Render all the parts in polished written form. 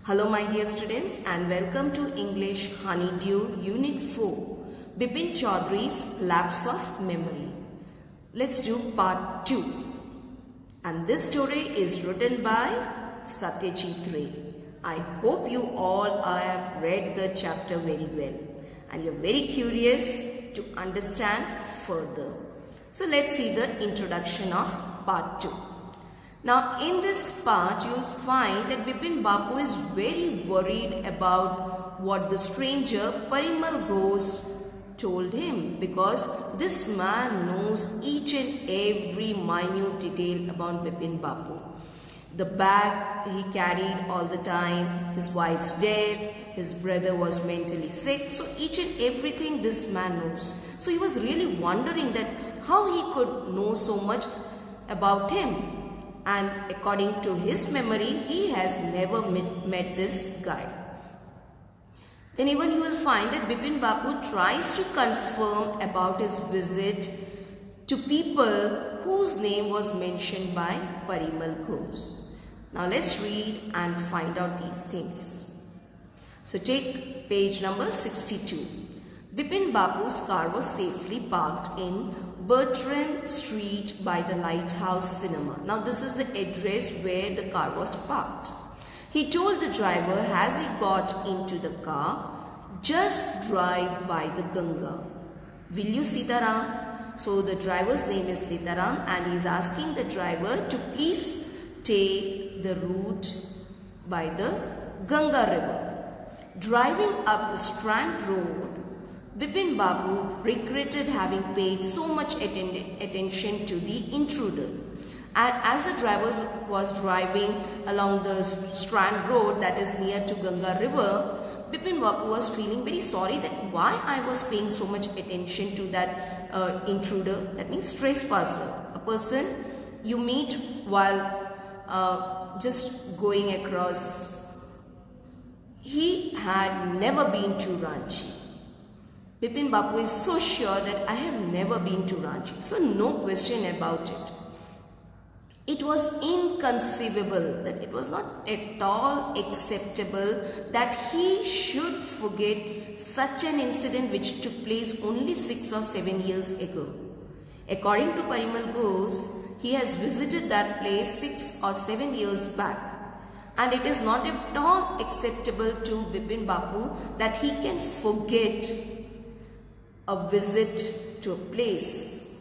Hello my dear students and welcome to English Honeydew Unit 4, Bipin Chaudhary's Lapse of Memory. Let's do part 2. And this story is written by Satyajit Ray. I hope you all have read the chapter very well and you're very curious to understand further. So let's see the introduction of part 2. Now in this part you will find that Bipin Bapu is very worried about what the stranger Parimal Ghosh told him, because this man knows each and every minute detail about Bipin Bapu. The bag he carried all the time, his wife's death, his brother was mentally sick, so each and everything this man knows. So he was really wondering that how he could know so much about him. And according to his memory, he has never met this guy. Then even you will find that Bipin Bapu tries to confirm about his visit to people whose name was mentioned by Parimal Ghosh. Now let's read and find out these things. So take page number 62. Bipin Bapu's car was safely parked in Bertrand Street by the Lighthouse Cinema. Now this is the address where the car was parked. He told the driver as he got into the car, just drive by the Ganga. Will you, Sitaram? So the driver's name is Sitaram and he is asking the driver to please take the route by the Ganga river. Driving up the Strand Road, Bipin Bapu regretted having paid so much attention to the intruder. And as the driver was driving along the Strand Road that is near to Ganga river, Bipin Bapu was feeling very sorry that why I was paying so much attention to that intruder, that means trespasser, a person you meet while just going across. He had never been to Ranchi. Bipin Bapu is so sure that I have never been to Ranchi. So no question about it. It was inconceivable, that it was not at all acceptable that he should forget such an incident which took place only 6 or 7 years ago. According to Parimal Ghosh, he has visited that place 6 or 7 years back. And it is not at all acceptable to Bipin Bapu that he can forget a visit to a place,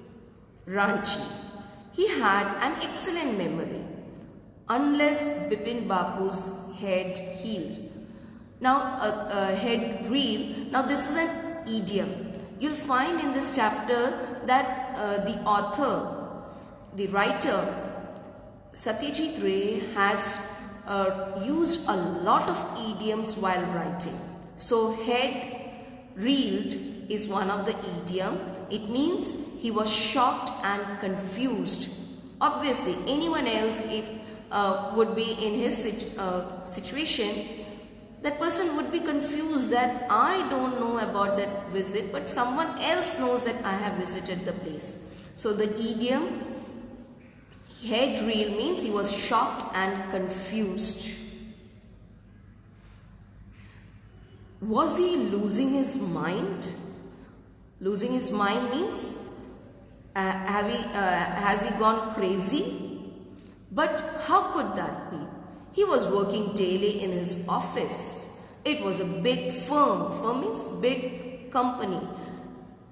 Ranchi. He had an excellent memory, unless Bipin Bapu's head healed. Now, head reel. Now, this is an idiom. You'll find in this chapter that the author, the writer, Satyajit Ray has used a lot of idioms while writing. So, head reeled is one of the idiom. It means he was shocked and confused. Obviously, anyone else if would be in his situation, that person would be confused that I don't know about that visit, but someone else knows that I have visited the place. So the idiom head reel means he was shocked and confused. Was he losing his mind? Losing his mind means has he gone crazy? But how could that be? He was working daily in his office. It was a big firm. Firm means big company.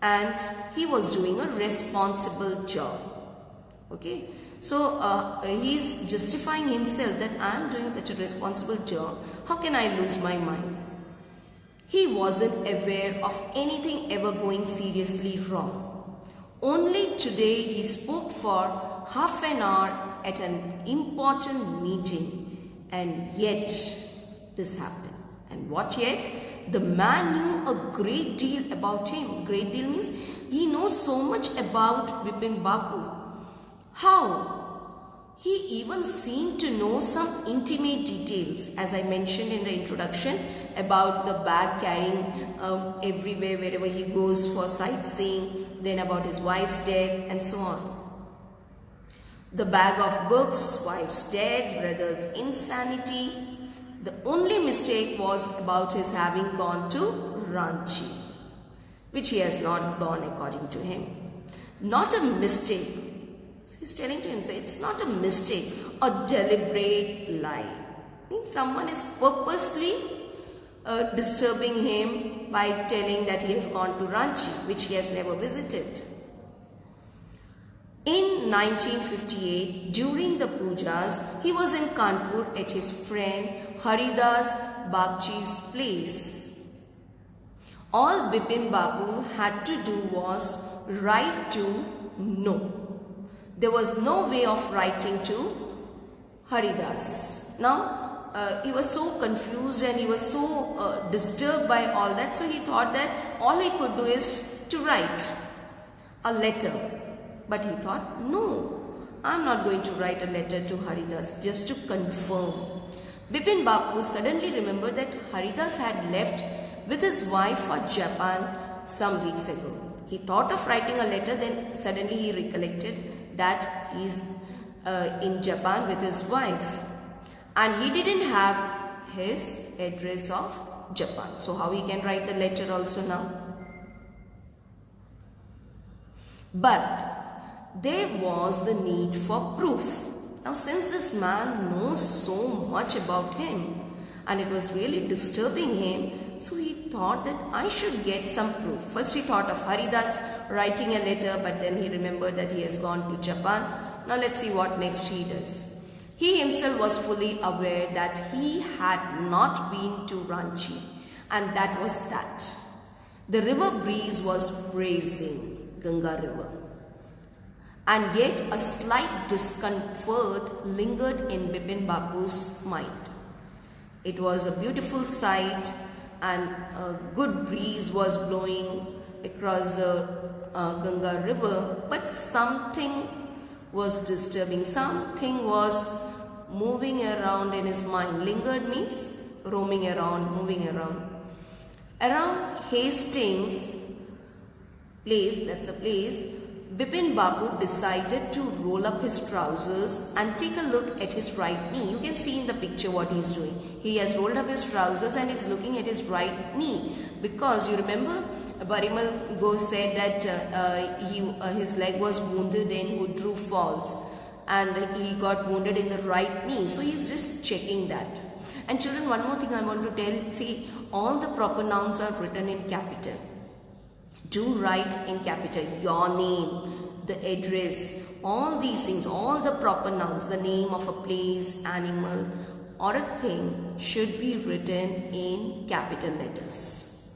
And he was doing a responsible job. Okay. So he's justifying himself that I am doing such a responsible job. How can I lose my mind? He wasn't aware of anything ever going seriously wrong. Only today he spoke for half an hour at an important meeting, and yet this happened. And what yet? The man knew a great deal about him. Great deal means he knows so much about Bipin Bapu. How? He even seemed to know some intimate details, as I mentioned in the introduction, about the bag carrying everywhere wherever he goes for sightseeing, then about his wife's death and so on. The bag of books, wife's death, brother's insanity, The only mistake was about his having gone to Ranchi, which he has not gone according to him. Not a mistake. So he's telling to himself, it's not a mistake, a deliberate lie. Means someone is purposely disturbing him by telling that he has gone to Ranchi, which he has never visited. In 1958, during the pujas, he was in Kanpur at his friend Haridas Bagchi's place. All Bipin Babu had to do was write to no. There was no way of writing to Haridas. Now, he was so confused and he was so disturbed by all that. So he thought that all he could do is to write a letter. But he thought, no, I'm not going to write a letter to Haridas just to confirm. Bipin Babu suddenly remembered that Haridas had left with his wife for Japan some weeks ago. He thought of writing a letter, then suddenly he recollected that he's in Japan with his wife. And he didn't have his address of Japan. So how he can write the letter also now? But there was the need for proof. Now since this man knows so much about him and it was really disturbing him, so he thought that I should get some proof. First he thought of Haridas writing a letter, but then he remembered that he has gone to Japan. Now let's see what next he does. He himself was fully aware that he had not been to Ranchi, and that was that. The river breeze was bracing, Ganga River. And yet a slight discomfort lingered in Bipin Babu's mind. It was a beautiful sight and a good breeze was blowing across the Ganga River, but something was disturbing. Something was moving around in his mind. Lingered means roaming around, moving around. Around Hastings place, that's a place, Bipin Babu decided to roll up his trousers and take a look at his right knee. You can see in the picture what he is doing. He has rolled up his trousers and is looking at his right knee. Because you remember Parimal Ghosh said that his leg was wounded in Woodroof Falls. And he got wounded in the right knee. So he is just checking that. And children, one more thing I want to tell. See, all the proper nouns are written in capital. Do write in capital your name, the address, all these things, all the proper nouns, the name of a place, animal or a thing should be written in capital letters.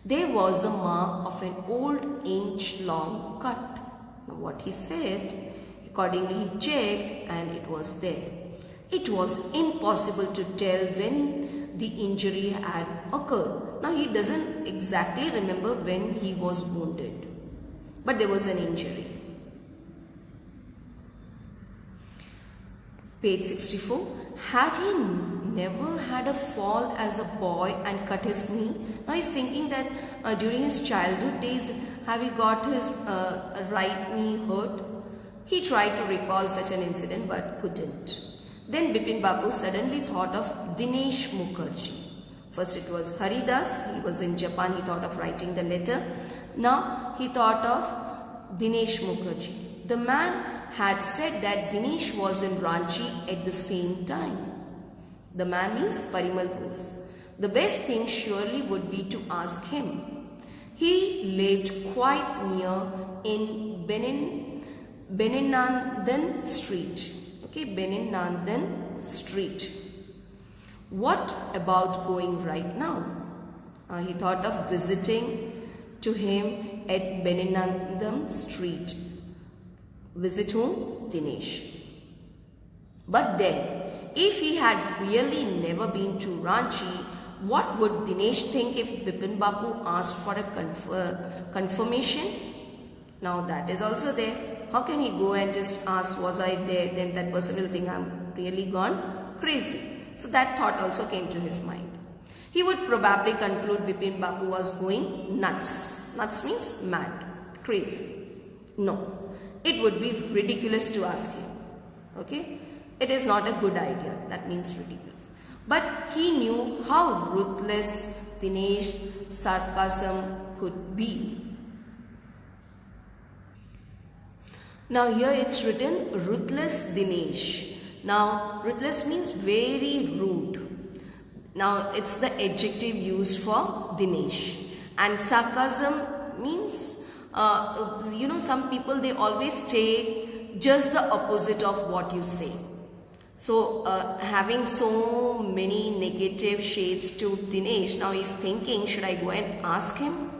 There was the mark of an old inch-long cut. Now what he said, accordingly he checked and it was there. It was impossible to tell when the injury had occurred. Now he doesn't exactly remember when he was wounded, but there was an injury. Page 64. Had he never had a fall as a boy and cut his knee? Now he's thinking that during his childhood days, have he got his right knee hurt? He tried to recall such an incident but couldn't. Then Bipin Babu suddenly thought of Dinesh Mukherjee. First it was Haridas, he was in Japan, he thought of writing the letter. Now he thought of Dinesh Mukherjee. The man had said that Dinesh was in Ranchi at the same time. The man means Parimal Ghosh. The best thing surely would be to ask him. He lived quite near in Beninandan Street. Okay, Beninandan Street. What about going right now? He thought of visiting to him at Beninandan Street. Visit whom? Dinesh. But then, if he had really never been to Ranchi, what would Dinesh think if Bipin Babu asked for a confirmation? Now that is also there. How can he go and just ask, was I there? Then that person will think I'm really gone crazy. So that thought also came to his mind. He would probably conclude Bipin Babu was going nuts. Nuts means mad, crazy. No, it would be ridiculous to ask him. Okay? It is not a good idea. That means ridiculous. But he knew how ruthless Dinesh's sarcasm could be. Now here it's written ruthless Dinesh. Now ruthless means very rude. Now it's the adjective used for Dinesh. And sarcasm means, some people, they always take just the opposite of what you say. So having so many negative shades to Dinesh, now he's thinking, should I go and ask him?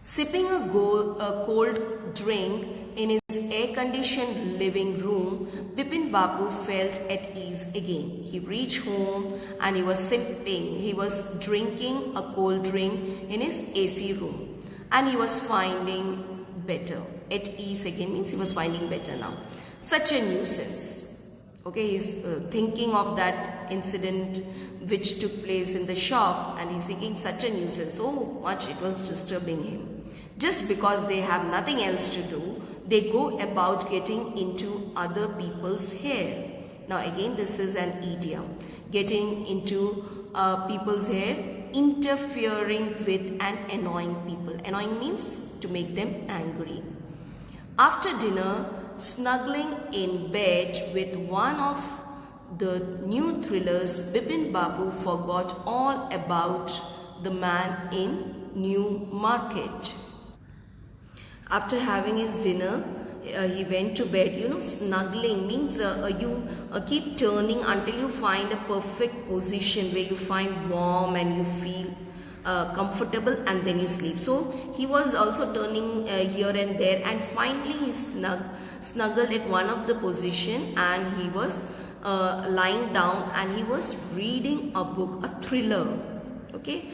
Sipping a cold drink in his air-conditioned living room, Bipin Babu felt at ease again. He reached home and he was drinking a cold drink in his AC room, and he was finding better. At ease again means he was finding better now. Such a nuisance. Okay, he's thinking of that incident which took place in the shop, and he's thinking such a nuisance. So much it was disturbing him. Just because they have nothing else to do, they go about getting into other people's hair. Now again, this is an idiom. Getting into people's hair, interfering with and annoying people. Annoying means to make them angry. After dinner, snuggling in bed with one of the new thrillers, Bipin Babu forgot all about the man in New Market. After having his dinner, he went to bed. Snuggling means you keep turning until you find a perfect position where you find warm and you feel comfortable, and then you sleep. So he was also turning here and there, and finally he snuggled at one of the position, and he was lying down and he was reading a book, a thriller. Okay.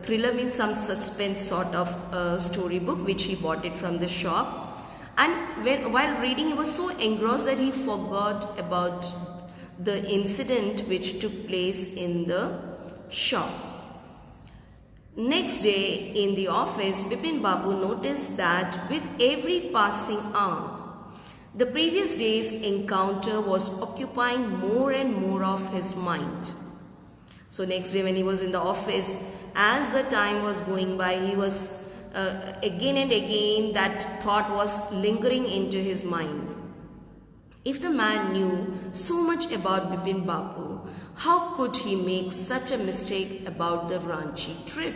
Thriller means some suspense sort of story book which he bought it from the shop, and while reading he was so engrossed that he forgot about the incident which took place in the shop. Next day in the office, Bipin Babu noticed that with every passing hour, the previous day's encounter was occupying more and more of his mind. So next day when he was in the office, as the time was going by, he was again and again that thought was lingering into his mind. If the man knew so much about Bipin Babu, how could he make such a mistake about the Ranchi trip?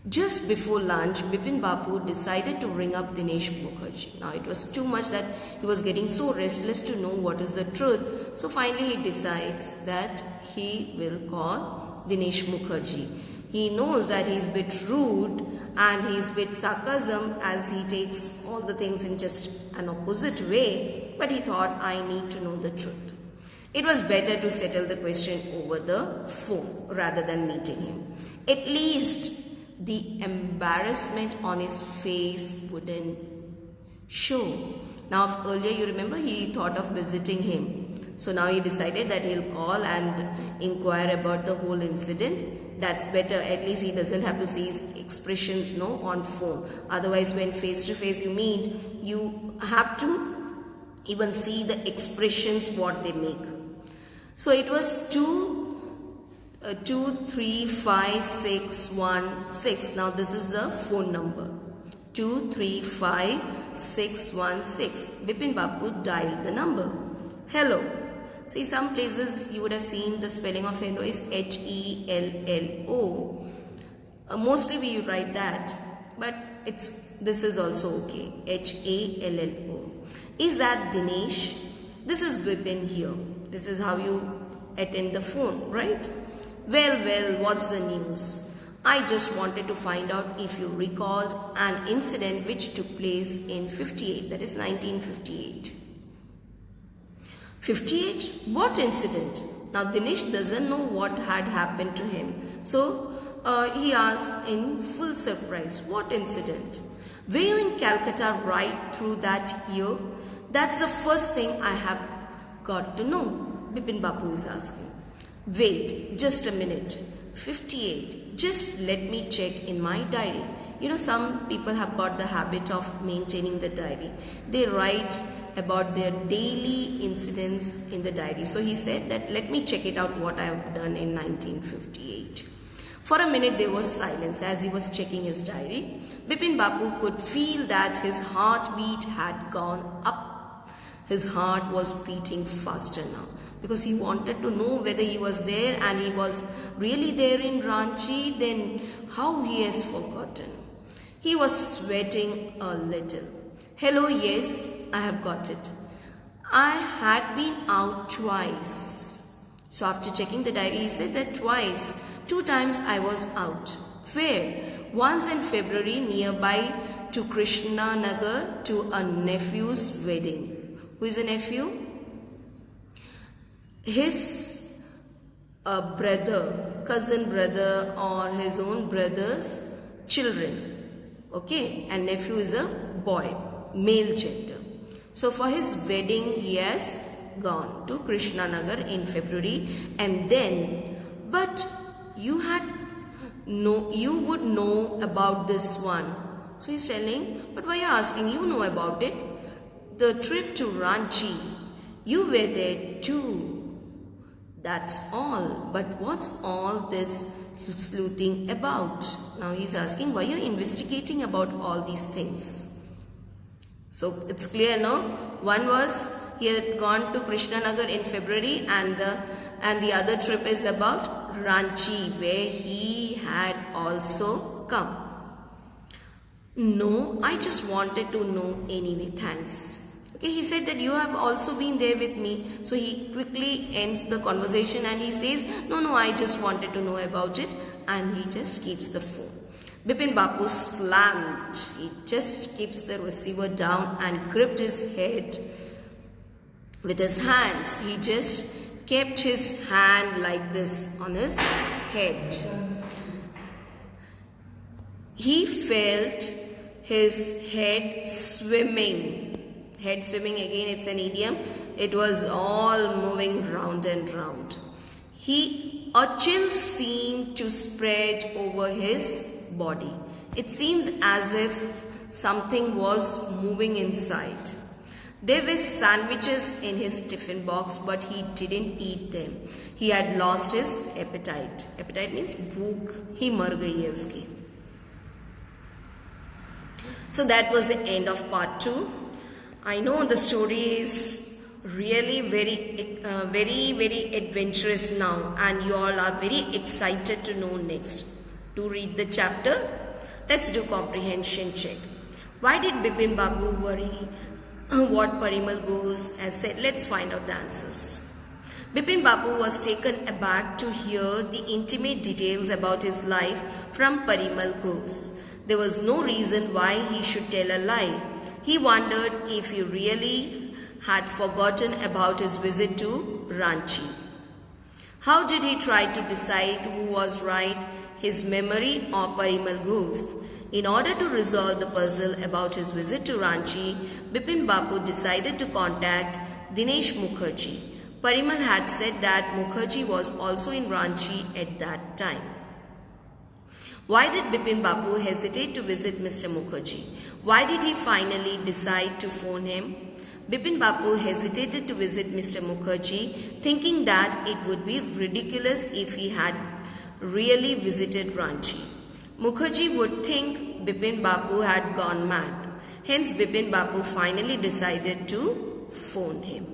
Just before lunch, Bipin Babu decided to ring up Dinesh Mukherjee. Now it was too much that he was getting so restless to know what is the truth. So finally he decides that he will call Dinesh Mukherjee. He knows that he is a bit rude and he is a bit sarcasm as he takes all the things in just an opposite way. But he thought, I need to know the truth. It was better to settle the question over the phone rather than meeting him. At least the embarrassment on his face wouldn't show. Now earlier you remember he thought of visiting him. So now he decided that he'll call and inquire about the whole incident. That's better. At least he doesn't have to see his expressions on phone. Otherwise when face to face you meet, you have to even see the expressions what they make. So it was 235616. Now this is the phone number. 235616. Bipin Babu dialed the number. Hello. See, some places you would have seen the spelling of hello is Hello. Mostly we write that, but this is also okay. Hallo. Is that Dinesh? This is Bipin here. This is how you attend the phone, right? Well, what's the news? I just wanted to find out if you recalled an incident which took place in 58, that is 1958. 58? What incident? Now Dinesh doesn't know what had happened to him. So he asked in full surprise, what incident? Were you in Calcutta right through that year? That's the first thing I have got to know, Bipin Babu is asking. Wait, just a minute. 58. Just let me check in my diary. Some people have got the habit of maintaining the diary. They write about their daily incidents in the diary. So he said that let me check it out what I have done in 1958. For a minute there was silence as he was checking his diary. Bipin Babu could feel that his heartbeat had gone up. His heart was beating faster now because he wanted to know whether he was there, and he was really there in Ranchi. Then how he has forgotten. He was sweating a little. Hello, yes, I have got it. I had been out twice. So after checking the diary, he said that twice. 2 times I was out. Where? Once in February nearby to Krishna Nagar to a nephew's wedding. Who is a nephew? His brother, cousin brother, or his own brother's children. Okay, and nephew is a boy, male gender. So for his wedding he has gone to Krishna Nagar in February, and then, but you would know about this one. So he's telling, but why are you asking? You know about it. The trip to Ranchi, you were there too. That's all. But what's all this sleuthing about? Now he's asking, why are you investigating about all these things? So it's clear now. One was he had gone to Krishna Nagar in February, and the other trip is about Ranchi, where he had also come. No, I just wanted to know anyway, thanks. Okay, he said that you have also been there with me. So he quickly ends the conversation and he says, no, I just wanted to know about it. And he just keeps the phone. Bipin Babu slammed. He just keeps the receiver down and gripped his head with his hands. He just kept his hand like this on his head. He felt his head swimming. Head swimming, again, it's an idiom. It was all moving round and round. A chill seemed to spread over his body. It seems as if something was moving inside. There were sandwiches in his tiffin box, but he didn't eat them. He had lost his appetite. Appetite means bhook. He mar gayi hai uski. So that was the end of part 2. I know the story is really very adventurous now, and you all are very excited to know next. To read the chapter, let's do comprehension check. Why did Bipin Babu worry what Parimal Ghosh has said? Let's find out the answers. Bipin Babu was taken aback to hear the intimate details about his life from Parimal Ghosh. There was no reason why he should tell a lie. He wondered if he really had forgotten about his visit to Ranchi. How did he try to decide who was right, his memory or Parimal Ghosh? In order to resolve the puzzle about his visit to Ranchi, Bipin Babu decided to contact Dinesh Mukherjee. Parimal had said that Mukherjee was also in Ranchi at that time. Why did Bipin Babu hesitate to visit Mr. Mukherjee? Why did he finally decide to phone him? Bipin Babu hesitated to visit Mr. Mukherjee, thinking that it would be ridiculous if he had really visited Ranchi. Mukherjee would think Bipin Babu had gone mad. Hence, Bipin Babu finally decided to phone him.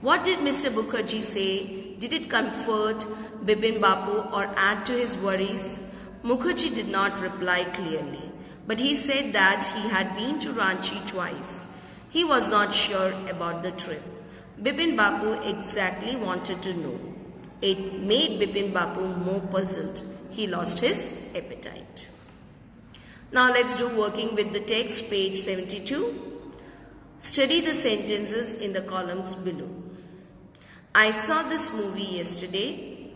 What did Mr. Mukherjee say? Did it comfort Bipin Babu or add to his worries? Mukherjee did not reply clearly, but he said that he had been to Ranchi twice. He was not sure about the trip. Bipin Babu exactly wanted to know. It made Bipin Babu more puzzled. He lost his appetite. Now let's do working with the text, page 72. Study the sentences in the columns below. I saw this movie yesterday.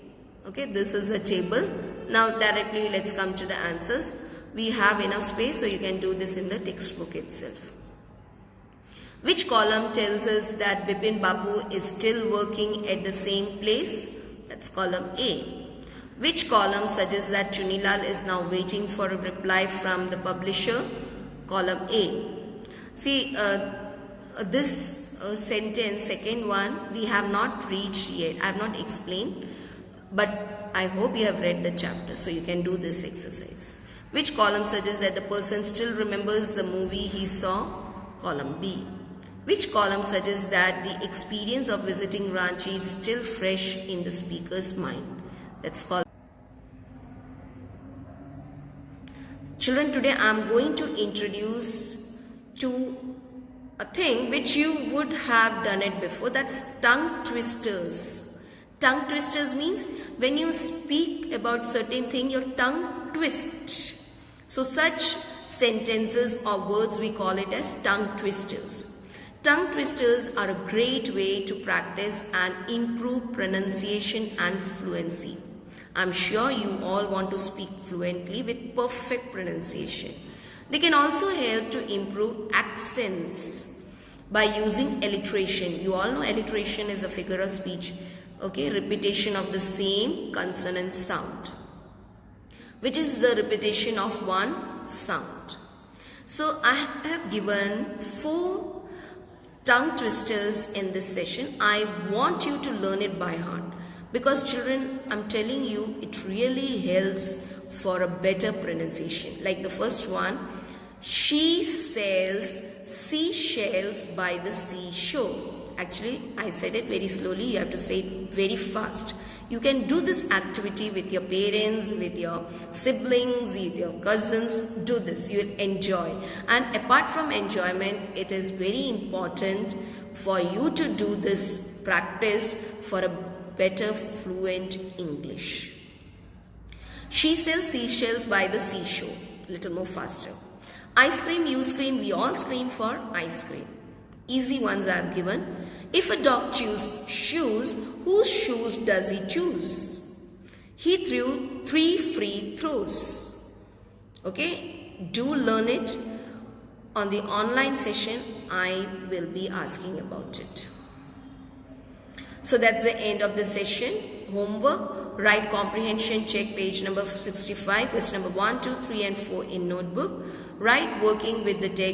Okay, this is a table. Now directly let's come to the answers. We have enough space, so you can do this in the textbook itself. Which column tells us that Bipin Babu is still working at the same place? That's column A. Which column suggests that Chunilal is now waiting for a reply from the publisher? Column A. See, this sentence, second one, we have not reached yet. I have not explained, but I hope you have read the chapter, so you can do this exercise. Which column suggests that the person still remembers the movie he saw? Column B. Which column suggests that the experience of visiting Ranchi is still fresh in the speaker's mind? That's called. Children, today I am going to introduce to a thing which you would have done it before. That's tongue twisters. Tongue twisters means when you speak about certain thing, your tongue twists. So such sentences or words, we call it as tongue twisters. Tongue twisters are a great way to practice and improve pronunciation and fluency. I'm sure you all want to speak fluently with perfect pronunciation. They can also help to improve accents by using alliteration. You all know alliteration is a figure of speech, okay, repetition of the same consonant sound, which is the repetition of one sound. So I have given 4 tongue twisters in this session. I want you to learn it by heart because children, I'm telling you, it really helps for a better pronunciation. Like the first one, she sells seashells by the seashore. Actually, I said it very slowly. You have to say it very fast. You can do this activity with your parents, with your siblings, with your cousins. Do this. You will enjoy. And apart from enjoyment, it is very important for you to do this practice for a better fluent English. She sells seashells by the seashore. Little more faster. I scream, you scream, we all scream for ice cream. Easy ones I have given. If a dog chooses shoes, whose shoes does he choose? He threw 3 free throws. Okay, do learn it. On the online session, I will be asking about it. So that's the end of the session. Homework, write comprehension check page number 65, question number 1, 2, 3 and 4 in notebook. Write working with the text.